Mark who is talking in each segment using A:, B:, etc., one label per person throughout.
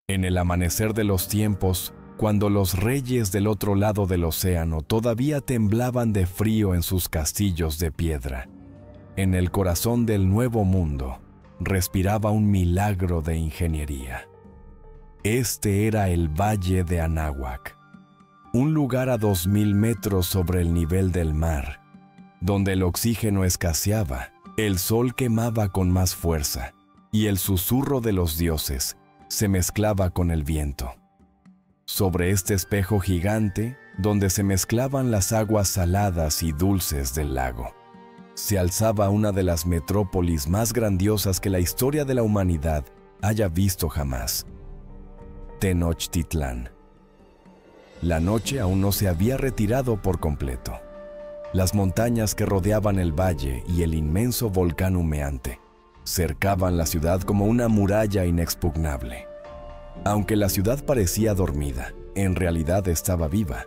A: En el amanecer de los tiempos, cuando los reyes del otro lado del océano todavía temblaban de frío en sus castillos de piedra, en el corazón del Nuevo Mundo respiraba un milagro de ingeniería. Este era el Valle de Anáhuac, un lugar a 2000 metros sobre el nivel del mar, donde el oxígeno escaseaba, el sol quemaba con más fuerza y el susurro de los dioses se mezclaba con el viento. Sobre este espejo gigante, donde se mezclaban las aguas saladas y dulces del lago, se alzaba una de las metrópolis más grandiosas que la historia de la humanidad haya visto jamás: Tenochtitlán. La noche aún no se había retirado por completo. Las montañas que rodeaban el valle y el inmenso volcán humeante cercaban la ciudad como una muralla inexpugnable. Aunque la ciudad parecía dormida, en realidad estaba viva.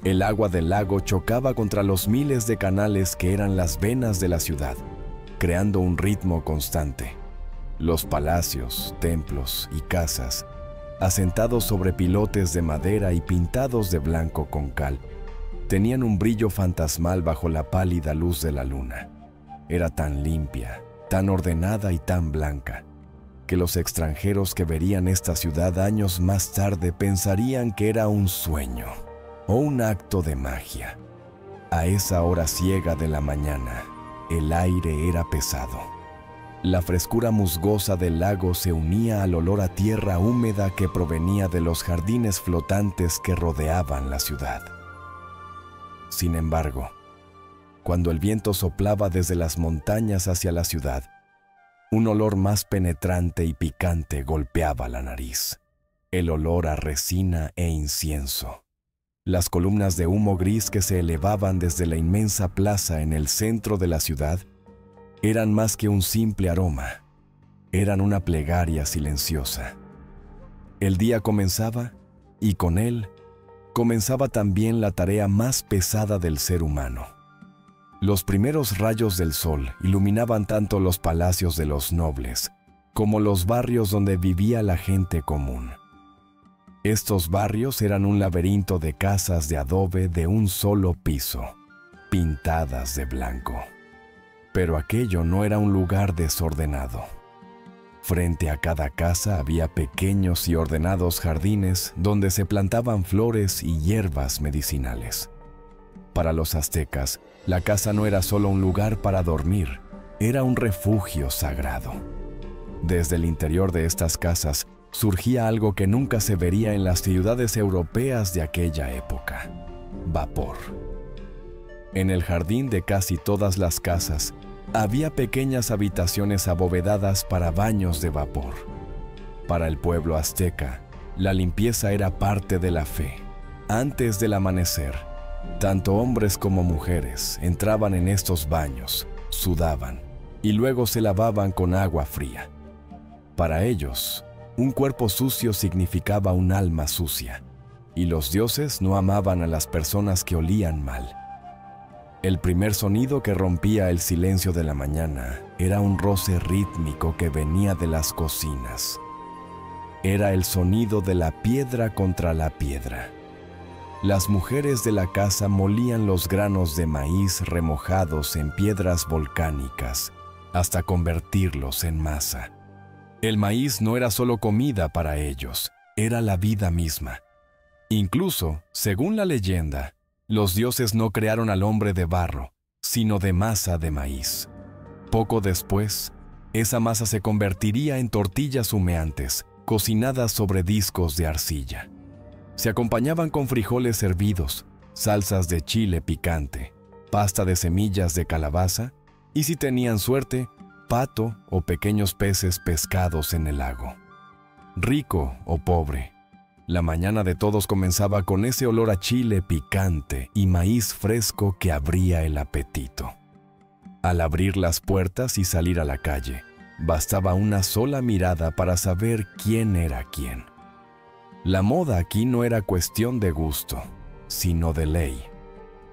A: El agua del lago chocaba contra los miles de canales que eran las venas de la ciudad, creando un ritmo constante. Los palacios, templos y casas, asentados sobre pilotes de madera y pintados de blanco con cal, tenían un brillo fantasmal bajo la pálida luz de la luna. Era tan limpia, tan ordenada y tan blanca, que los extranjeros que verían esta ciudad años más tarde pensarían que era un sueño o un acto de magia. A esa hora ciega de la mañana, el aire era pesado. La frescura musgosa del lago se unía al olor a tierra húmeda que provenía de los jardines flotantes que rodeaban la ciudad. Sin embargo, cuando el viento soplaba desde las montañas hacia la ciudad, un olor más penetrante y picante golpeaba la nariz. El olor a resina e incienso. Las columnas de humo gris que se elevaban desde la inmensa plaza en el centro de la ciudad eran más que un simple aroma. Eran una plegaria silenciosa. El día comenzaba, y con él comenzaba también la tarea más pesada del ser humano. Los primeros rayos del sol iluminaban tanto los palacios de los nobles como los barrios donde vivía la gente común. Estos barrios eran un laberinto de casas de adobe de un solo piso, pintadas de blanco. Pero aquello no era un lugar desordenado. Frente a cada casa había pequeños y ordenados jardines donde se plantaban flores y hierbas medicinales. Para los aztecas, la casa no era solo un lugar para dormir, era un refugio sagrado. Desde el interior de estas casas surgía algo que nunca se vería en las ciudades europeas de aquella época: vapor. En el jardín de casi todas las casas había pequeñas habitaciones abovedadas para baños de vapor. Para el pueblo azteca, la limpieza era parte de la fe. Antes del amanecer, tanto hombres como mujeres entraban en estos baños, sudaban y luego se lavaban con agua fría. Para ellos, un cuerpo sucio significaba un alma sucia, y los dioses no amaban a las personas que olían mal. El primer sonido que rompía el silencio de la mañana era un roce rítmico que venía de las cocinas. Era el sonido de la piedra contra la piedra. Las mujeres de la casa molían los granos de maíz remojados en piedras volcánicas hasta convertirlos en masa. El maíz no era solo comida para ellos, era la vida misma. Incluso, según la leyenda, los dioses no crearon al hombre de barro, sino de masa de maíz. Poco después, esa masa se convertiría en tortillas humeantes, cocinadas sobre discos de arcilla. Se acompañaban con frijoles hervidos, salsas de chile picante, pasta de semillas de calabaza y, si tenían suerte, pato o pequeños peces pescados en el lago. Rico o pobre, la mañana de todos comenzaba con ese olor a chile picante y maíz fresco que abría el apetito. Al abrir las puertas y salir a la calle, bastaba una sola mirada para saber quién era quién. La moda aquí no era cuestión de gusto, sino de ley.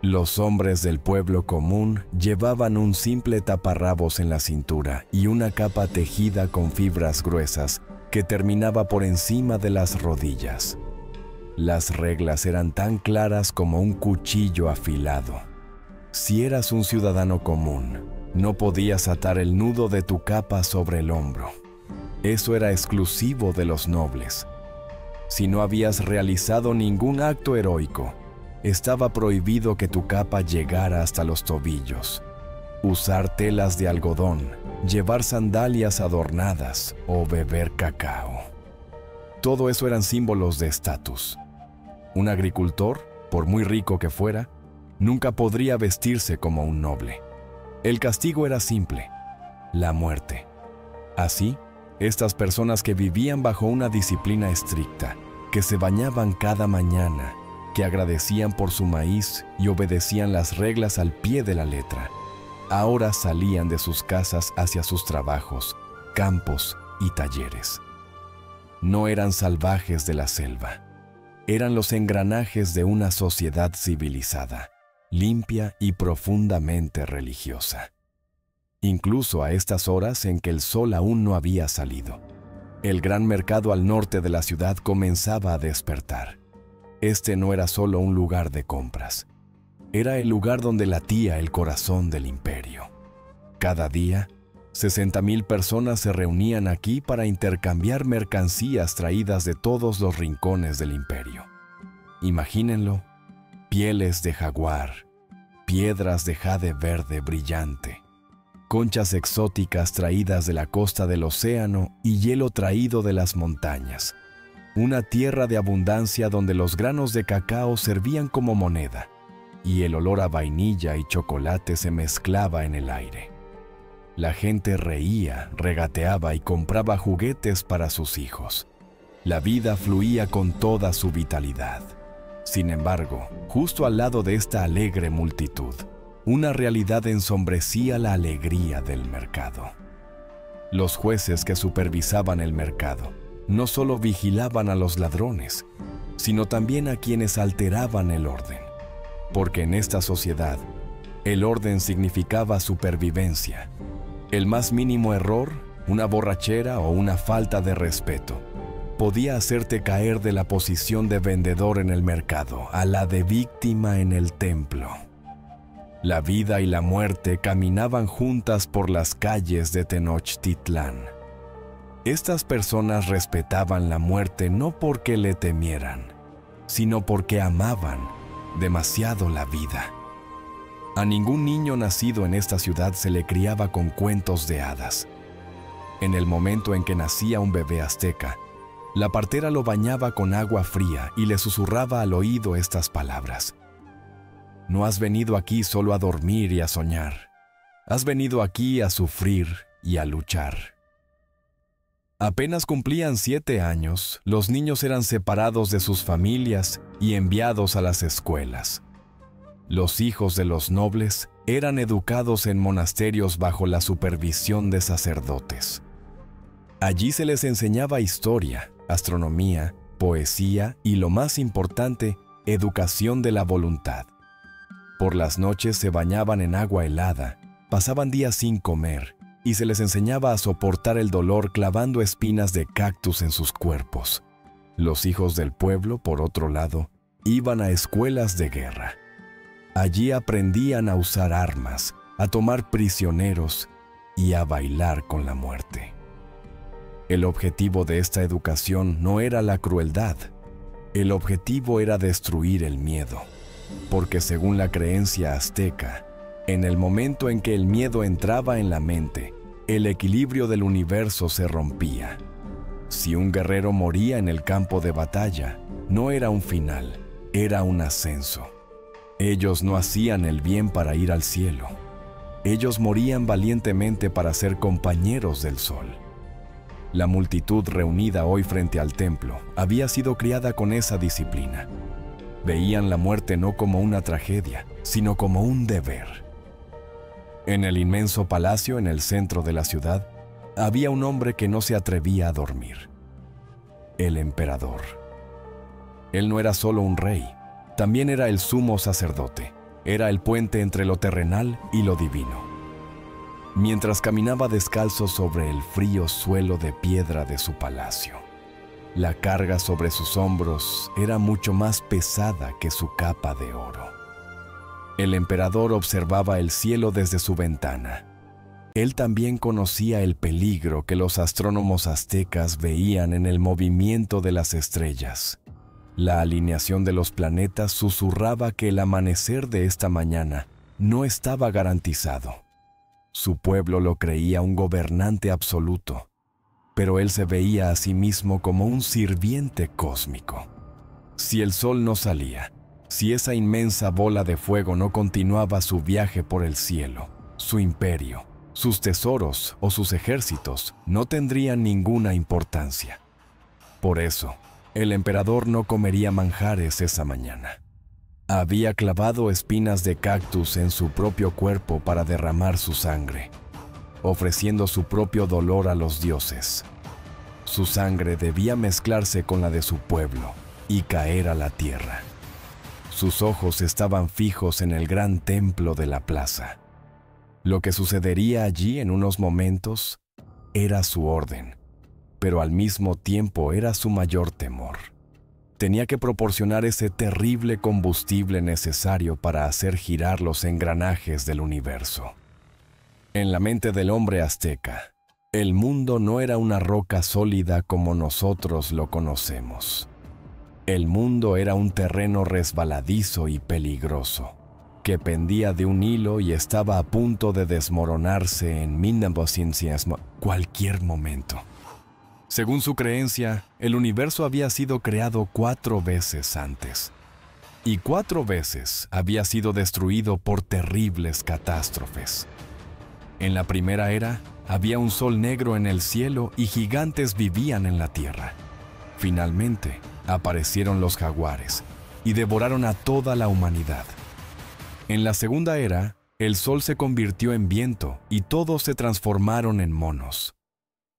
A: Los hombres del pueblo común llevaban un simple taparrabos en la cintura y una capa tejida con fibras gruesas que terminaba por encima de las rodillas. Las reglas eran tan claras como un cuchillo afilado. Si eras un ciudadano común, no podías atar el nudo de tu capa sobre el hombro. Eso era exclusivo de los nobles. Si no habías realizado ningún acto heroico, estaba prohibido que tu capa llegara hasta los tobillos. Usar telas de algodón, llevar sandalias adornadas o beber cacao. Todo eso eran símbolos de estatus. Un agricultor, por muy rico que fuera, nunca podría vestirse como un noble. El castigo era simple: la muerte. Así, estas personas que vivían bajo una disciplina estricta, que se bañaban cada mañana, que agradecían por su maíz y obedecían las reglas al pie de la letra, ahora salían de sus casas hacia sus trabajos, campos y talleres. No eran salvajes de la selva, eran los engranajes de una sociedad civilizada, limpia y profundamente religiosa. Incluso a estas horas en que el sol aún no había salido, el gran mercado al norte de la ciudad comenzaba a despertar. Este no era solo un lugar de compras, era el lugar donde latía el corazón del imperio. Cada día, 60,000 personas se reunían aquí para intercambiar mercancías traídas de todos los rincones del imperio. Imagínenlo: pieles de jaguar, piedras de jade verde brillante, conchas exóticas traídas de la costa del océano y hielo traído de las montañas. Una tierra de abundancia donde los granos de cacao servían como moneda y el olor a vainilla y chocolate se mezclaba en el aire. La gente reía, regateaba y compraba juguetes para sus hijos. La vida fluía con toda su vitalidad. Sin embargo, justo al lado de esta alegre multitud, una realidad ensombrecía la alegría del mercado. Los jueces que supervisaban el mercado no solo vigilaban a los ladrones, sino también a quienes alteraban el orden. Porque en esta sociedad, el orden significaba supervivencia. El más mínimo error, una borrachera o una falta de respeto, podía hacerte caer de la posición de vendedor en el mercado a la de víctima en el templo. La vida y la muerte caminaban juntas por las calles de Tenochtitlán. Estas personas respetaban la muerte no porque le temieran, sino porque amaban demasiado la vida. A ningún niño nacido en esta ciudad se le criaba con cuentos de hadas. En el momento en que nacía un bebé azteca, la partera lo bañaba con agua fría y le susurraba al oído estas palabras: no has venido aquí solo a dormir y a soñar. Has venido aquí a sufrir y a luchar. Apenas cumplían 7 años, los niños eran separados de sus familias y enviados a las escuelas. Los hijos de los nobles eran educados en monasterios bajo la supervisión de sacerdotes. Allí se les enseñaba historia, astronomía, poesía y, lo más importante, educación de la voluntad. Por las noches se bañaban en agua helada, pasaban días sin comer y se les enseñaba a soportar el dolor clavando espinas de cactus en sus cuerpos. Los hijos del pueblo, por otro lado, iban a escuelas de guerra. Allí aprendían a usar armas, a tomar prisioneros y a bailar con la muerte. El objetivo de esta educación no era la crueldad. El objetivo era destruir el miedo, porque según la creencia azteca, en el momento en que el miedo entraba en la mente, el equilibrio del universo se rompía. Si un guerrero moría en el campo de batalla, no era un final, era un ascenso. Ellos no hacían el bien para ir al cielo. Ellos morían valientemente para ser compañeros del sol. La multitud reunida hoy frente al templo había sido criada con esa disciplina. Veían la muerte no como una tragedia, sino como un deber. En el inmenso palacio en el centro de la ciudad, había un hombre que no se atrevía a dormir: el emperador. Él no era solo un rey, también era el sumo sacerdote, era el puente entre lo terrenal y lo divino. mientras caminaba descalzo sobre el frío suelo de piedra de su palacio. La carga sobre sus hombros era mucho más pesada que su capa de oro. El emperador observaba el cielo desde su ventana. Él también conocía el peligro que los astrónomos aztecas veían en el movimiento de las estrellas. La alineación de los planetas susurraba que el amanecer de esta mañana no estaba garantizado. Su pueblo lo creía un gobernante absoluto, pero él se veía a sí mismo como un sirviente cósmico. Si el sol no salía, si esa inmensa bola de fuego no continuaba su viaje por el cielo, su imperio, sus tesoros o sus ejércitos no tendrían ninguna importancia. Por eso, el emperador no comería manjares esa mañana. Había clavado espinas de cactus en su propio cuerpo para derramar su sangre, ofreciendo su propio dolor a los dioses. Su sangre debía mezclarse con la de su pueblo y caer a la tierra. Sus ojos estaban fijos en el gran templo de la plaza. Lo que sucedería allí en unos momentos era su orden, pero al mismo tiempo era su mayor temor. Tenía que proporcionar ese terrible combustible necesario para hacer girar los engranajes del universo. En la mente del hombre azteca, el mundo no era una roca sólida como nosotros lo conocemos. El mundo era un terreno resbaladizo y peligroso, que pendía de un hilo y estaba a punto de desmoronarse en cualquier momento. Según su creencia, el universo había sido creado 4 veces antes, y 4 veces había sido destruido por terribles catástrofes. En la primera era, había un sol negro en el cielo y gigantes vivían en la tierra. Finalmente, aparecieron los jaguares y devoraron a toda la humanidad. En la segunda era, el sol se convirtió en viento y todos se transformaron en monos.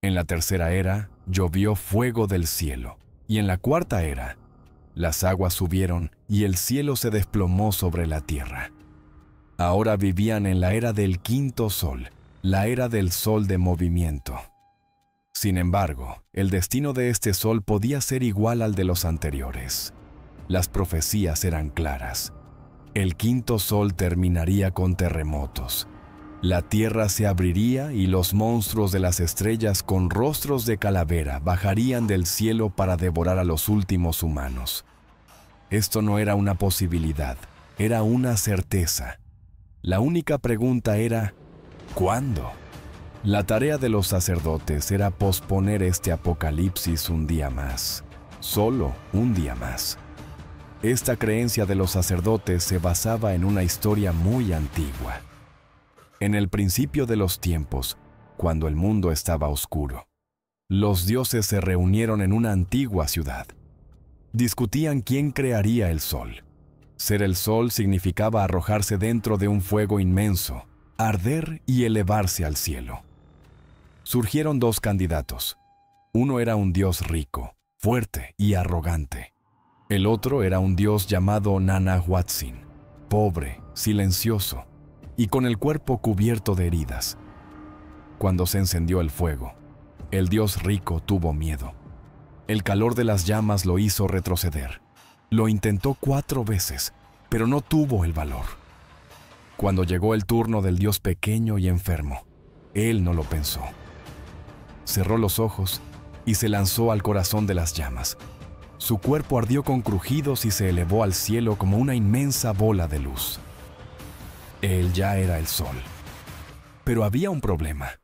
A: En la tercera era, llovió fuego del cielo, y en la cuarta era, las aguas subieron y el cielo se desplomó sobre la tierra. Ahora vivían en la era del quinto sol, la era del sol de movimiento. Sin embargo, el destino de este sol podía ser igual al de los anteriores. Las profecías eran claras. El quinto sol terminaría con terremotos. La tierra se abriría y los monstruos de las estrellas con rostros de calavera bajarían del cielo para devorar a los últimos humanos. Esto no era una posibilidad, era una certeza. La única pregunta era, ¿cuándo? La tarea de los sacerdotes era posponer este apocalipsis un día más, solo un día más. Esta creencia de los sacerdotes se basaba en una historia muy antigua. En el principio de los tiempos, cuando el mundo estaba oscuro, los dioses se reunieron en una antigua ciudad. Discutían quién crearía el sol. Ser el sol significaba arrojarse dentro de un fuego inmenso, arder y elevarse al cielo. Surgieron 2 candidatos. Uno era un dios rico, fuerte y arrogante. El otro era un dios llamado Nanahuatzin, pobre, silencioso y con el cuerpo cubierto de heridas. Cuando se encendió el fuego, el dios rico tuvo miedo. El calor de las llamas lo hizo retroceder. Lo intentó 4 veces, pero no tuvo el valor. Cuando llegó el turno del dios pequeño y enfermo, él no lo pensó. Cerró los ojos y se lanzó al corazón de las llamas. Su cuerpo ardió con crujidos y se elevó al cielo como una inmensa bola de luz. Él ya era el sol. Pero había un problema.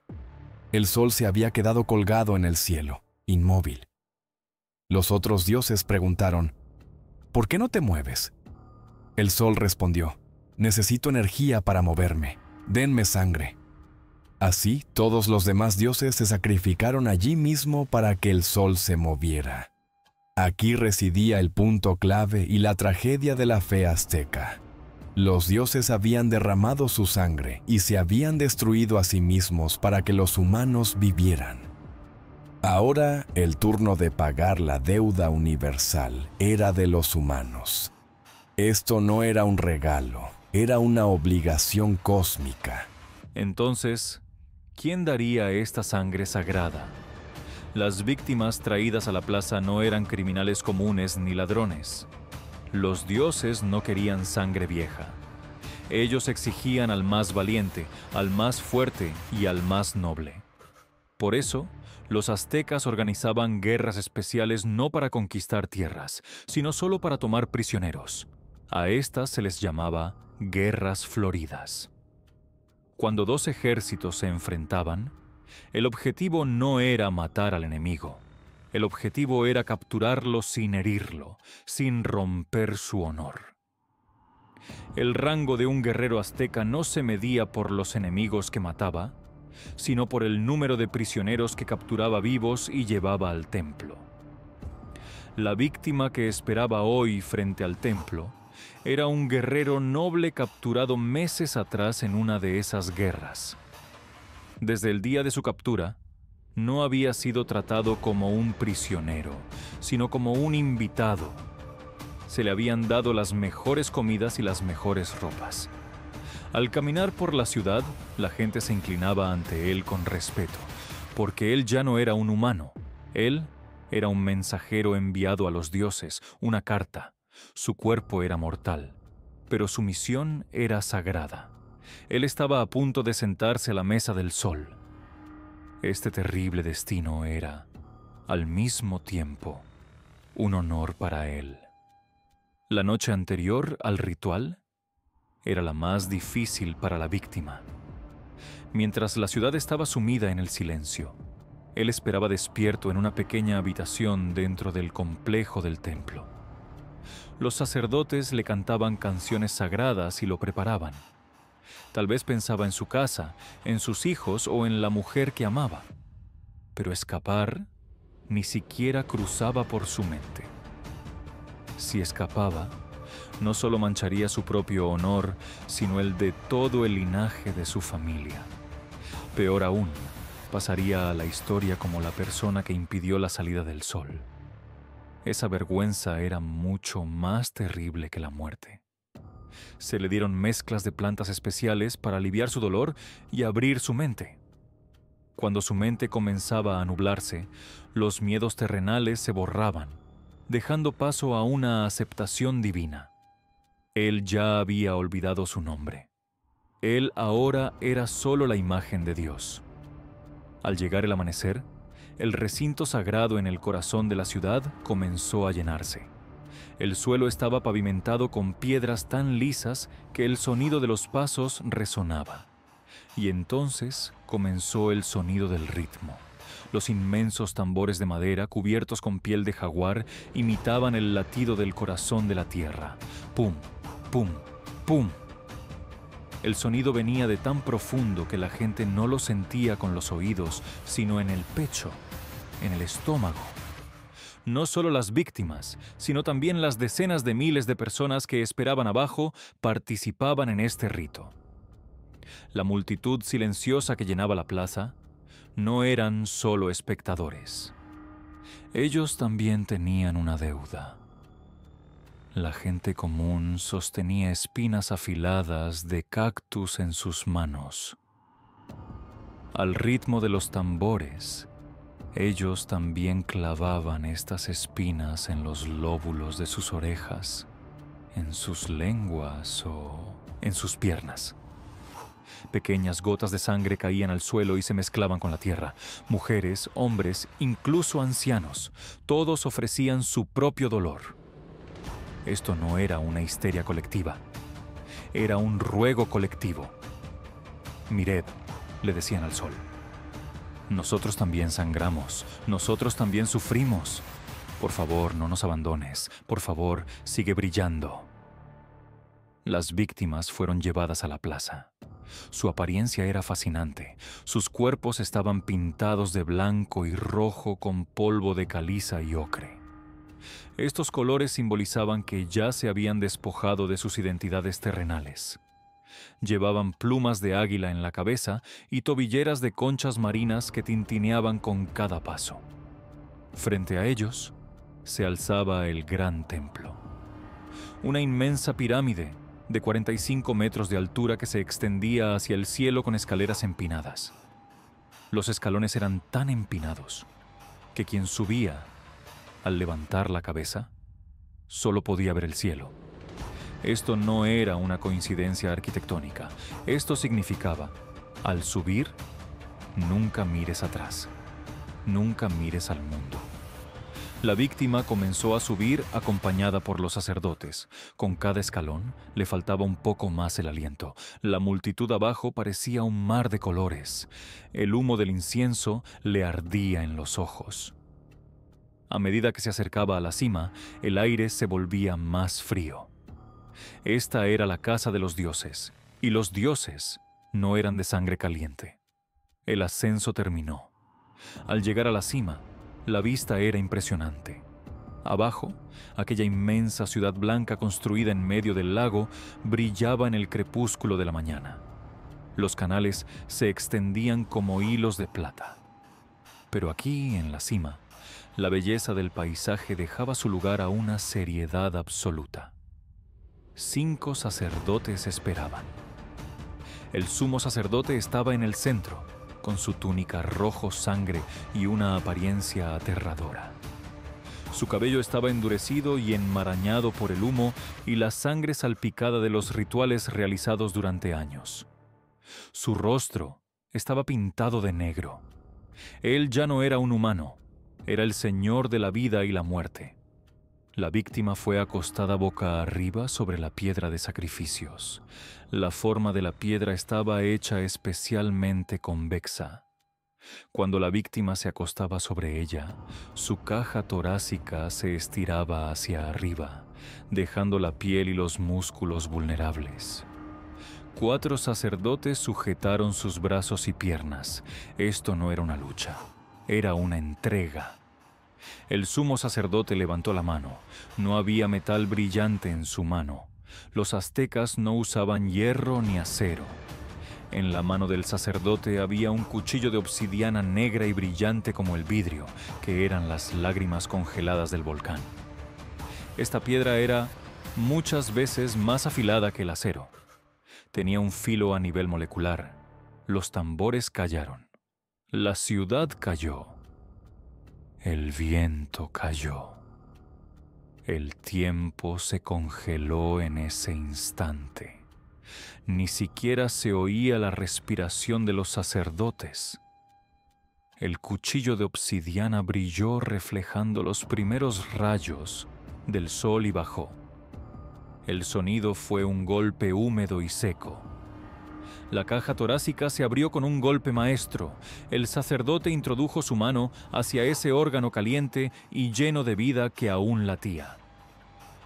A: El sol se había quedado colgado en el cielo, inmóvil. Los otros dioses preguntaron, ¿por qué no te mueves? El sol respondió, necesito energía para moverme, denme sangre. Así, todos los demás dioses se sacrificaron allí mismo para que el sol se moviera. Aquí residía el punto clave y la tragedia de la fe azteca. Los dioses habían derramado su sangre y se habían destruido a sí mismos para que los humanos vivieran. Ahora, el turno de pagar la deuda universal era de los humanos. Esto no era un regalo, era una obligación cósmica.
B: Entonces, ¿quién daría esta sangre sagrada? Las víctimas traídas a la plaza no eran criminales comunes ni ladrones. Los dioses no querían sangre vieja. Ellos exigían al más valiente, al más fuerte y al más noble. Por eso, los aztecas organizaban guerras especiales no para conquistar tierras, sino solo para tomar prisioneros. A estas se les llamaba guerras floridas. Cuando dos ejércitos se enfrentaban, el objetivo no era matar al enemigo. El objetivo era capturarlo sin herirlo, sin romper su honor. El rango de un guerrero azteca no se medía por los enemigos que mataba, sino por el número de prisioneros que capturaba vivos y llevaba al templo. La víctima que esperaba hoy frente al templo era un guerrero noble capturado meses atrás en una de esas guerras. Desde el día de su captura, no había sido tratado como un prisionero, sino como un invitado. Se le habían dado las mejores comidas y las mejores ropas. Al caminar por la ciudad, la gente se inclinaba ante él con respeto, porque él ya no era un humano. Él era un mensajero enviado a los dioses, una carta. Su cuerpo era mortal, pero su misión era sagrada. Él estaba a punto de sentarse a la mesa del sol. Este terrible destino era, al mismo tiempo, un honor para él. La noche anterior al ritual era la más difícil para la víctima. Mientras la ciudad estaba sumida en el silencio, él esperaba despierto en una pequeña habitación dentro del complejo del templo. Los sacerdotes le cantaban canciones sagradas y lo preparaban. Tal vez pensaba en su casa, en sus hijos o en la mujer que amaba. Pero escapar ni siquiera cruzaba por su mente. Si escapaba, no solo mancharía su propio honor, sino el de todo el linaje de su familia. Peor aún, pasaría a la historia como la persona que impidió la salida del sol. Esa vergüenza era mucho más terrible que la muerte. Se le dieron mezclas de plantas especiales para aliviar su dolor y abrir su mente. Cuando su mente comenzaba a nublarse, los miedos terrenales se borraban, dejando paso a una aceptación divina. Él ya había olvidado su nombre. Él ahora era solo la imagen de Dios. Al llegar el amanecer, el recinto sagrado en el corazón de la ciudad comenzó a llenarse. El suelo estaba pavimentado con piedras tan lisas que el sonido de los pasos resonaba. Y entonces comenzó el sonido del ritmo. Los inmensos tambores de madera cubiertos con piel de jaguar imitaban el latido del corazón de la tierra. ¡Pum! ¡Pum! ¡Pum! El sonido venía de tan profundo que la gente no lo sentía con los oídos, sino en el pecho, en el estómago. No solo las víctimas, sino también las decenas de miles de personas que esperaban abajo participaban en este rito. La multitud silenciosa que llenaba la plaza no eran solo espectadores. Ellos también tenían una deuda. La gente común sostenía espinas afiladas de cactus en sus manos. Al ritmo de los tambores, ellos también clavaban estas espinas en los lóbulos de sus orejas, en sus lenguas o en sus piernas. Pequeñas gotas de sangre caían al suelo y se mezclaban con la tierra. Mujeres, hombres, incluso ancianos, todos ofrecían su propio dolor. Esto no era una histeria colectiva, era un ruego colectivo. Mirad, le decían al sol. Nosotros también sangramos, nosotros también sufrimos. Por favor, no nos abandones. Por favor, sigue brillando. Las víctimas fueron llevadas a la plaza. Su apariencia era fascinante. Sus cuerpos estaban pintados de blanco y rojo con polvo de caliza y ocre. Estos colores simbolizaban que ya se habían despojado de sus identidades terrenales. Llevaban plumas de águila en la cabeza y tobilleras de conchas marinas que tintineaban con cada paso. Frente a ellos se alzaba el gran templo. Una inmensa pirámide de 45 metros de altura que se extendía hacia el cielo con escaleras empinadas. Los escalones eran tan empinados que quien subía, al levantar la cabeza, solo podía ver el cielo. Esto no era una coincidencia arquitectónica. Esto significaba, al subir, nunca mires atrás, nunca mires al mundo. La víctima comenzó a subir acompañada por los sacerdotes. Con cada escalón le faltaba un poco más el aliento. La multitud abajo parecía un mar de colores. El humo del incienso le ardía en los ojos. A medida que se acercaba a la cima, el aire se volvía más frío. Esta era la casa de los dioses, y los dioses no eran de sangre caliente. El ascenso terminó. Al llegar a la cima, la vista era impresionante. Abajo, aquella inmensa ciudad blanca construida en medio del lago brillaba en el crepúsculo de la mañana. Los canales se extendían como hilos de plata. Pero aquí, en la cima, la belleza del paisaje dejaba su lugar a una seriedad absoluta. 5 sacerdotes esperaban. El sumo sacerdote estaba en el centro, con su túnica rojo sangre y una apariencia aterradora. Su cabello estaba endurecido y enmarañado por el humo y la sangre salpicada de los rituales realizados durante años. Su rostro estaba pintado de negro. Él ya no era un humano, era el señor de la vida y la muerte. La víctima fue acostada boca arriba sobre la piedra de sacrificios. La forma de la piedra estaba hecha especialmente convexa. Cuando la víctima se acostaba sobre ella, su caja torácica se estiraba hacia arriba, dejando la piel y los músculos vulnerables. 4 sacerdotes sujetaron sus brazos y piernas. Esto no era una lucha, era una entrega. El sumo sacerdote levantó la mano. No había metal brillante en su mano. Los aztecas no usaban hierro ni acero. En la mano del sacerdote había un cuchillo de obsidiana negra y brillante como el vidrio, que eran las lágrimas congeladas del volcán. Esta piedra era muchas veces más afilada que el acero. Tenía un filo a nivel molecular. Los tambores callaron. La ciudad cayó. El viento cayó. El tiempo se congeló en ese instante. Ni siquiera se oía la respiración de los sacerdotes. El cuchillo de obsidiana brilló reflejando los primeros rayos del sol y bajó. El sonido fue un golpe húmedo y seco. La caja torácica se abrió con un golpe maestro. El sacerdote introdujo su mano hacia ese órgano caliente y lleno de vida que aún latía.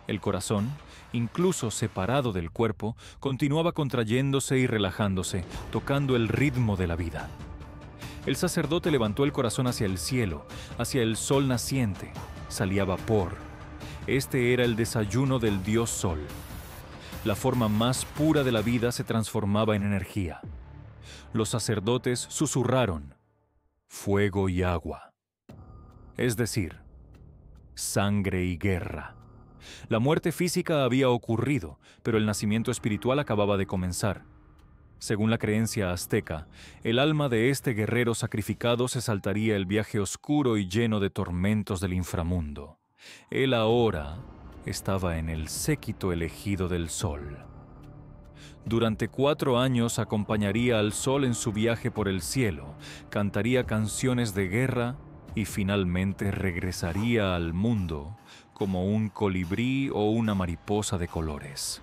B: El corazón, incluso separado del cuerpo, continuaba contrayéndose y relajándose, tocando el ritmo de la vida. El sacerdote levantó el corazón hacia el cielo, hacia el sol naciente. Salía vapor. Este era el desayuno del dios Sol. La forma más pura de la vida se transformaba en energía. Los sacerdotes susurraron: fuego y agua. Es decir, sangre y guerra. La muerte física había ocurrido, pero el nacimiento espiritual acababa de comenzar. Según la creencia azteca, el alma de este guerrero sacrificado se saltaría el viaje oscuro y lleno de tormentos del inframundo. Él ahora estaba en el séquito elegido del sol. Durante 4 años acompañaría al sol en su viaje por el cielo, cantaría canciones de guerra y finalmente regresaría al mundo como un colibrí o una mariposa de colores.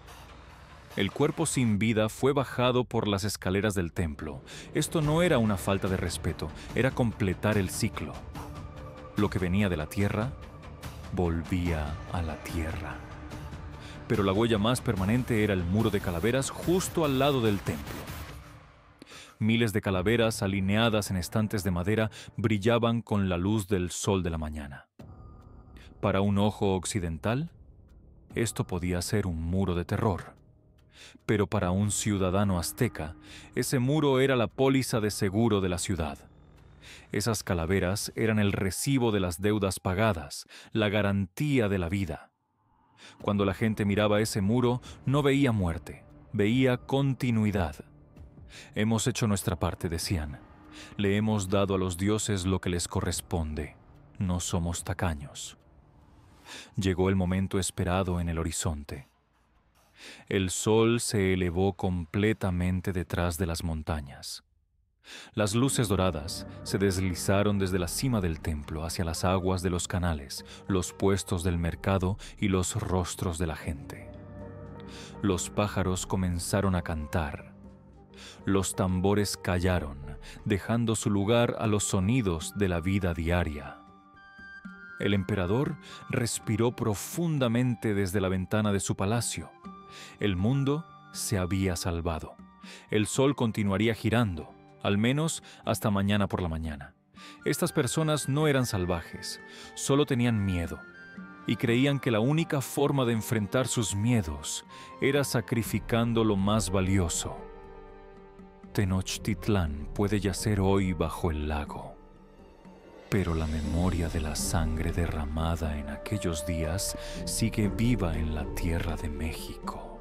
B: El cuerpo sin vida fue bajado por las escaleras del templo. Esto no era una falta de respeto, era completar el ciclo. Lo que venía de la tierra volvía a la tierra. Pero la huella más permanente era el muro de calaveras justo al lado del templo. Miles de calaveras alineadas en estantes de madera brillaban con la luz del sol de la mañana. Para un ojo occidental, esto podía ser un muro de terror. Pero para un ciudadano azteca, ese muro era la póliza de seguro de la ciudad. Esas calaveras eran el recibo de las deudas pagadas, la garantía de la vida. Cuando la gente miraba ese muro, no veía muerte, veía continuidad. Hemos hecho nuestra parte, decían. Le hemos dado a los dioses lo que les corresponde. No somos tacaños. Llegó el momento esperado en el horizonte. El sol se elevó completamente detrás de las montañas. Las luces doradas se deslizaron desde la cima del templo hacia las aguas de los canales, los puestos del mercado y los rostros de la gente. Los pájaros comenzaron a cantar. Los tambores callaron, dejando su lugar a los sonidos de la vida diaria. El emperador respiró profundamente desde la ventana de su palacio. El mundo se había salvado. El sol continuaría girando, al menos hasta mañana por la mañana. Estas personas no eran salvajes, solo tenían miedo, y creían que la única forma de enfrentar sus miedos era sacrificando lo más valioso. Tenochtitlán puede yacer hoy bajo el lago, pero la memoria de la sangre derramada en aquellos días sigue viva en la tierra de México.